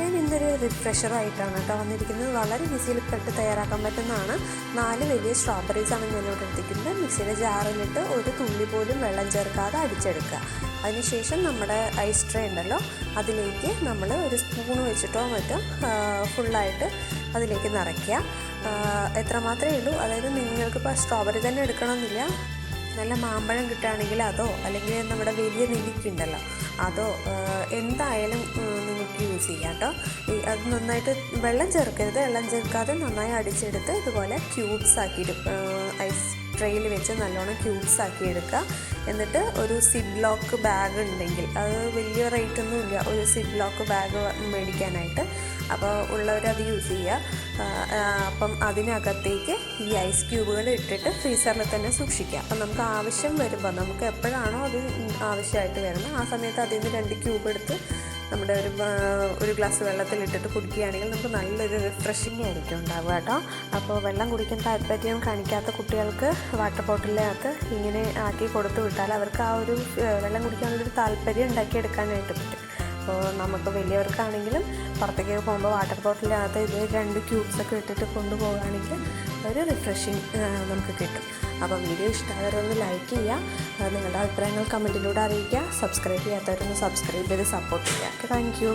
ഞാൻ ഇന്നൊരു റിഫ്രഷറായിട്ടാണ് കേട്ടോ വന്നിരിക്കുന്നത്. വളരെ ഈസിയിൽ പെട്ട് തയ്യാറാക്കാൻ പറ്റുന്നതാണ്. 4 വലിയ സ്ട്രോബെറീസാണ് ഞാനിവിടെ എടുത്തിരിക്കുന്നത്. മിക്സിയുടെ ജാറിലിട്ട് ഒരു തുള്ളി പോലും വെള്ളം ചേർക്കാതെ അടിച്ചെടുക്കുക. അതിനുശേഷം നമ്മുടെ ഐസ് ട്രേ ഉണ്ടല്ലോ, അതിലേക്ക് നമ്മൾ ഒരു സ്പൂൺ വെച്ചിട്ടോ മറ്റോ ഫുള്ളായിട്ട് അതിലേക്ക് നിറയ്ക്കുക. എത്രമാത്രമേ ഉള്ളൂ. അതായത് നിങ്ങൾക്കിപ്പോൾ സ്ട്രോബെറി തന്നെ എടുക്കണമെന്നില്ല. നല്ല മാമ്പഴം കിട്ടുകയാണെങ്കിൽ അതോ, അല്ലെങ്കിൽ നമ്മുടെ വലിയ നെല്ലിക്കുണ്ടല്ലോ അതോ, എന്തായാലും നിങ്ങൾക്ക് യൂസ് ചെയ്യാം കേട്ടോ. അത് നന്നായിട്ട് വെള്ളം ചേർക്കരുത്. വെള്ളം ചേർക്കാതെ നന്നായി അടിച്ചെടുത്ത് ഇതുപോലെ ക്യൂബ്സ് ആക്കിയിട്ട് ഐസ് ട്രെയിൽ വെച്ച് നല്ലോണം ക്യൂബ്സ് ആക്കി എടുക്കുക. എന്നിട്ട് ഒരു സിബ് ലോക്ക് ബാഗ് ഉണ്ടെങ്കിൽ, അത് വലിയ റേറ്റൊന്നും ഇല്ല, ഒരു സിബ് ലോക്ക് ബാഗ് മേടിക്കാനായിട്ട്. അപ്പോൾ ഉള്ളവരത് യൂസ് ചെയ്യുക. അപ്പം അതിനകത്തേക്ക് ഈ ഐസ് ക്യൂബുകൾ ഇട്ടിട്ട് ഫ്രീസറിൽ തന്നെ സൂക്ഷിക്കുക. അപ്പം നമുക്ക് ആവശ്യം വരുമ്പോൾ, നമുക്ക് എപ്പോഴാണോ അത് ആവശ്യമായിട്ട് വരുന്നത് ആ സമയത്ത് അതിൽ നിന്ന് 2 ക്യൂബ് എടുത്ത് നമ്മുടെ ഒരു ഗ്ലാസ് വെള്ളത്തിലിട്ടിട്ട് കുടിക്കുകയാണെങ്കിൽ നമുക്ക് നല്ലൊരു റിഫ്രഷിംഗ് ആയിരിക്കും ഉണ്ടാവുക കേട്ടോ. അപ്പോൾ വെള്ളം കുടിക്കാൻ താല്പര്യം കാണിക്കാത്ത കുട്ടികൾക്ക് വാട്ടർ ബോട്ടിലിനകത്ത് ഇങ്ങനെ ആക്കി കൊടുത്തു വിട്ടാൽ അവർക്ക് ആ ഒരു വെള്ളം കുടിക്കാനുള്ളൊരു താല്പര്യം ഉണ്ടാക്കിയെടുക്കാനായിട്ട് പറ്റും. അപ്പോൾ നമുക്ക് വലിയവർക്കാണെങ്കിലും പുറത്തേക്ക് പോകുമ്പോൾ വാട്ടർ ബോട്ടിലിനകത്ത് ഇത് 2 ക്യൂബ്സൊക്കെ ഇട്ടിട്ട് കൊണ്ടുപോവുകയാണെങ്കിൽ ഒരു റിഫ്രഷിങ് നമുക്ക് കിട്ടും. അപ്പോൾ വീഡിയോ ഇഷ്ടമായവരൊന്ന് ലൈക്ക് ചെയ്യുക, നിങ്ങളുടെ അഭിപ്രായങ്ങൾ കമൻറ്റിലൂടെ അറിയിക്കുക. സബ്സ്ക്രൈബ് ചെയ്യാത്തവരൊന്ന് സബ്സ്ക്രൈബ് ചെയ്ത് സപ്പോർട്ട് ചെയ്യുക. Thank you.